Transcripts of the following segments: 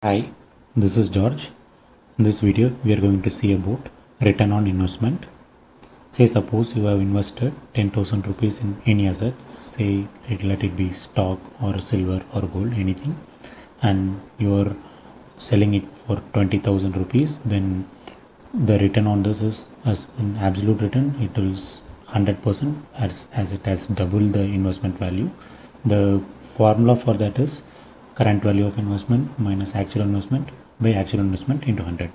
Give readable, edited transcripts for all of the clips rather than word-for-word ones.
Hi, this is George. In this video, we are going to see about return on investment. Say suppose you have invested 10,000 rupees in any asset, say let it be stock or silver or gold, anything, and you are selling it for 20,000 rupees, then the return on this is, as an absolute return, it is 100% as it has double the investment value. The formula for that is current value of investment minus actual investment by actual investment into 100.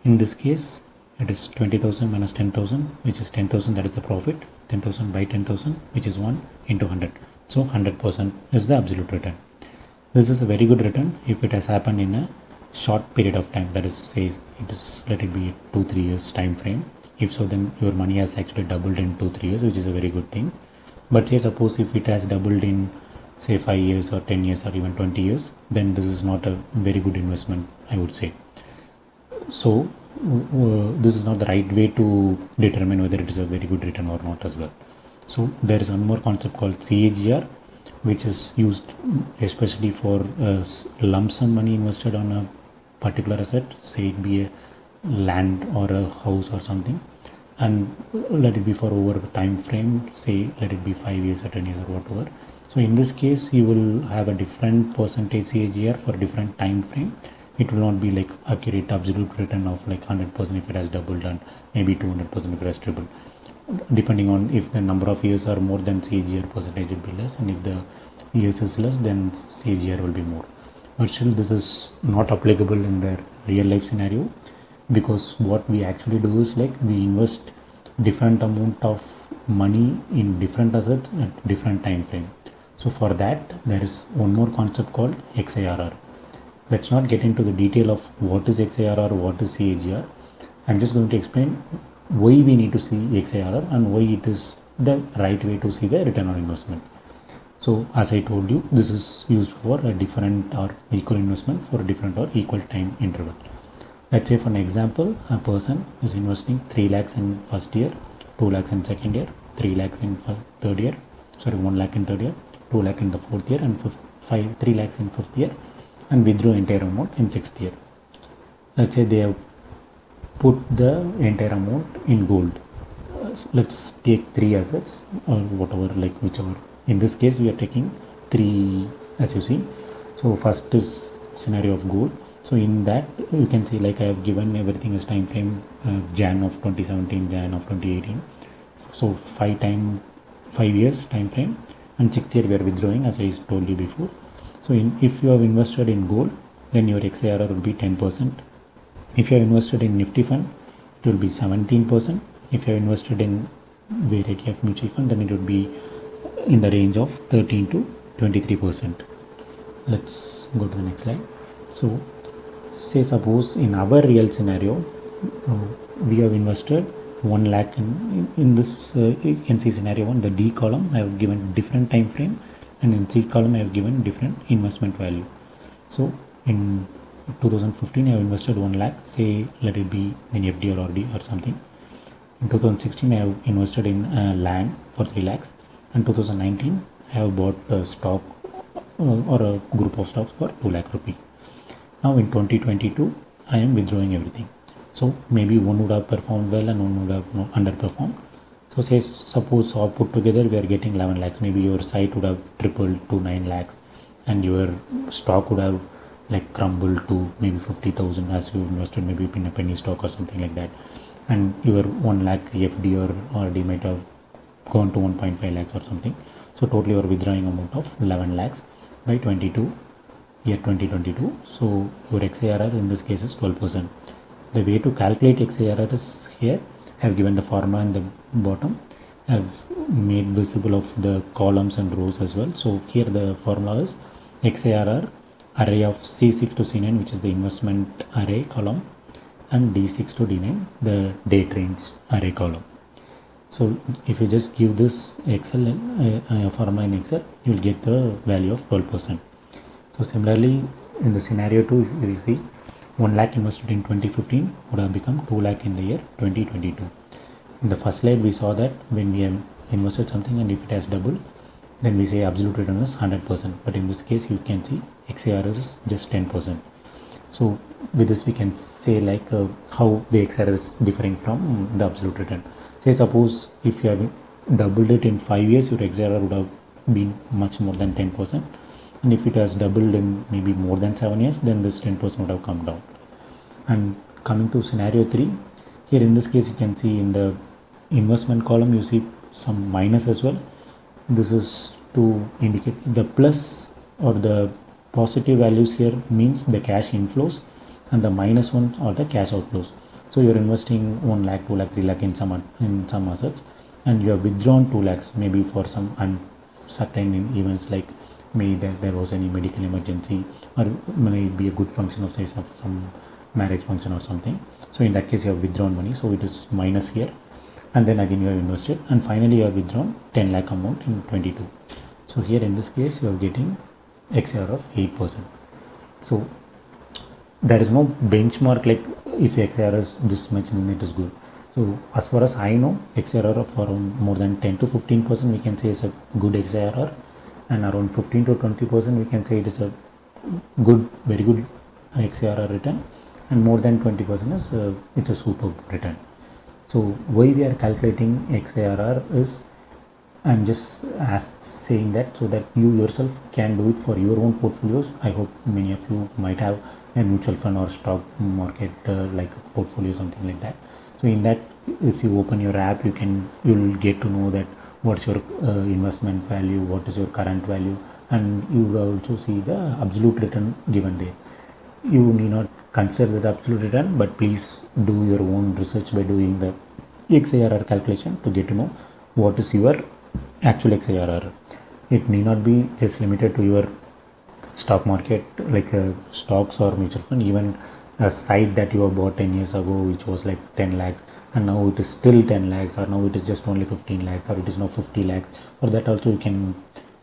In this case, it is 20,000 minus 10,000, which is 10,000, that is the profit. 10,000 by 10,000, which is 1 into 100. So 100% is the absolute return. This is a very good return if it has happened in a short period of time, that is, say it is, let it be 2-3 years time frame. If so, then your money has actually doubled in 2-3 years, which is a very good thing. But say suppose if it has doubled in say 5 years or 10 years or even 20 years, then this is not a very good investment, I would say. So this is not the right way to determine whether it is a very good return or not as well. So there is one more concept called Cagr, which is used especially for lump sum money invested on a particular asset, say it be a land or a house or something, and let it be for over time frame, say let it be 5 years or 10 years or whatever. So in this case, you will have a different percentage CAGR for different time frame. It will not be like accurate absolute return of like 100% if it has doubled, and maybe 200% if it has tripled. Depending on if the number of years are more, then CAGR percentage will be less, and if the years is less, then CAGR will be more. But still, this is not applicable in the real life scenario, because what we actually do is like we invest different amount of money in different assets at different time frame. So for that, there is one more concept called XIRR. Let's not get into the detail of what is XIRR, what is CAGR. I'm just going to explain why we need to see XIRR and why it is the right way to see the return on investment. So as I told you, this is used for a different or equal investment for different or equal time interval. Let's say for an example, a person is investing 3 lakhs in first year, 2 lakhs in second year, 3 lakhs in third year, 1 lakh in third year, 2 lakh in the fourth year, and 3 lakhs in fifth year, and withdraw entire amount in sixth year. Let's say they have put the entire amount in gold. Let's take 3 assets or whatever, like whichever. In this case, we are taking 3, as you see. So first is scenario of gold. So in that, you can see like I have given everything as time frame, Jan of 2017, Jan of 2018. So 5 years time frame, and sixth year we are withdrawing, as I told you before. So if you have invested in gold, then your XIRR will be 10%. If you have invested in Nifty fund, it will be 17%. If you have invested in variety of mutual fund, then it would be in the range of 13 to 23%. Let's go to the next slide. So say suppose in our real scenario, we have invested 1 lakh in this, you can see scenario 1, the D column I have given different time frame, and in C column I have given different investment value. So in 2015 I have invested 1 lakh, say let it be in FD or RD or something. In 2016 I have invested in land for 3 lakhs, and 2019 I have bought a stock or a group of stocks for 2 lakh rupee. Now in 2022 I am withdrawing everything. So maybe one would have performed well and one would have underperformed. So say suppose all put together we are getting 11 lakhs. Maybe your site would have tripled to 9 lakhs, and your stock would have like crumbled to maybe 50,000 as you invested maybe in a penny stock or something like that. And your 1 lakh FD or RD might have gone to 1.5 lakhs or something. So totally you are withdrawing amount of 11 lakhs by 2022. So your XIRR in this case is 12%. The way to calculate XIRR is here. I have given the formula in the bottom. I have made visible of the columns and rows as well. So here the formula is XIRR array of C6 to C9, which is the investment array column, and D6 to D9, the date range array column. So if you just give this Excel formula in Excel, you will get the value of 12%. So similarly, in the scenario 2, if you see 1 lakh invested in 2015 would have become 2 lakh in the year 2022. In the first slide, we saw that when we have invested something and if it has doubled, then we say absolute return is 100%. But in this case, you can see XIRR is just 10%. So with this we can say like how the XIRR is differing from the absolute return. Say suppose if you have doubled it in 5 years, your XIRR would have been much more than 10%, and if it has doubled in maybe more than 7 years, then this 10% would have come down. And coming to scenario 3, here in this case you can see in the investment column you see some minus as well. This is to indicate the plus or the positive values here means the cash inflows, and the minus ones are the cash outflows. So you're investing 1 lakh, 2 lakh, 3 lakh in some assets, and you have withdrawn 2 lakhs maybe for some uncertain events, like maybe there was any medical emergency, or maybe a good function of say of some marriage function or something. So in that case you have withdrawn money, so it is minus here, and then again you have invested, and finally you have withdrawn 10 lakh amount in 22. So here in this case you are getting XIRR of 8%. So there is no benchmark like if XIRR is this much then it is good. So as far as I know, XIRR of around more than 10 to 15% we can say is a good XIRR, and around 15 to 20% we can say it is a good, very good XIRR return, and more than 20% is it's a superb return. So why we are calculating XIRR is, I'm just saying that so that you yourself can do it for your own portfolios. I hope many of you might have a mutual fund or stock market like a portfolio, something like that. So in that, if you open your app, you'll get to know that what's your investment value, what is your current value, and you will also see the absolute return given there. You need not consider the absolute return, but please do your own research by doing the XIRR calculation to get to know what is your actual XIRR. It need not be just limited to your stock market like stocks or mutual fund. Even a site that you have bought 10 years ago which was like 10 lakhs and now it is still 10 lakhs, or now it is just only 15 lakhs, or it is now 50 lakhs, for that also you can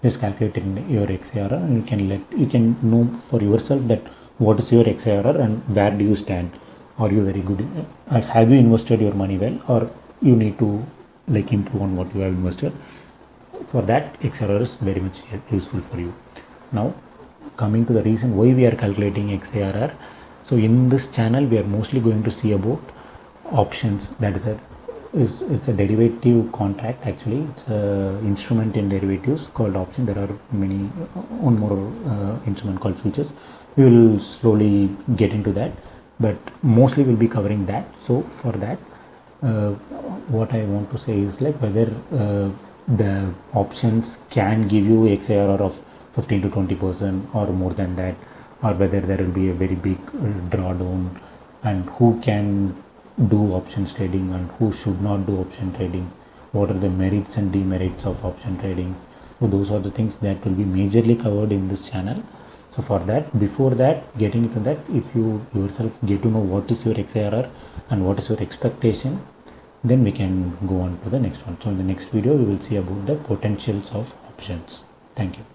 just calculate in your XIRR, and you can know for yourself that what is your XIRR and where do you stand. Are you very good? Have you invested your money well, or you need to like improve on what you have invested? For that, XIRR is very much useful for you. Now coming to the reason why we are calculating XIRR. So in this channel we are mostly going to see about options. That is it's a derivative contract. Actually it's a instrument in derivatives called option. There are many one more instrument called futures. We will slowly get into that, but mostly we'll be covering that. So for that what I want to say is like whether the options can give you XIRR of 15 to 20% or more than that, or whether there will be a very big drawdown, and who can do options trading and who should not do option trading, what are the merits and demerits of option trading. So those are the things that will be majorly covered in this channel. So for that, before that, getting into that, if you yourself get to know what is your XIRR and what is your expectation, then we can go on to the next one. So in the next video we will see about the potentials of options. Thank you.